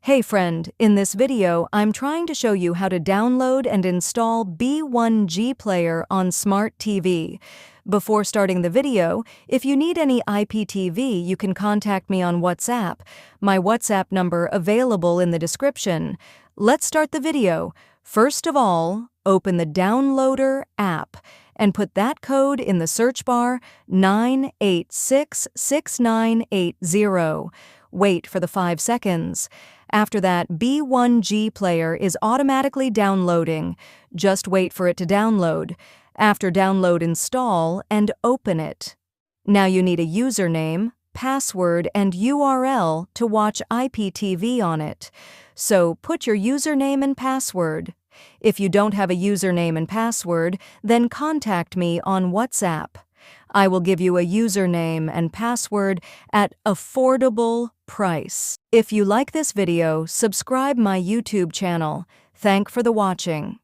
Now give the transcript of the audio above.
Hey friend, in this video, I'm trying to show you how to download and install B1G Player on Smart TV. Before starting the video, if you need any IPTV, you can contact me on WhatsApp. My WhatsApp number available in the description. Let's start the video. First of all, open the Downloader app and put that code in the search bar 9866980. Wait for the 5 seconds. After that, B1G Player is automatically downloading. Just wait for it to download. After download, install and open it. Now you need a username, password, and URL to watch IPTV on it. So put your username and password. If you don't have a username and password, then contact me on WhatsApp. I will give you a username and password at affordable price. If you like this video, subscribe my YouTube channel. Thank for the watching.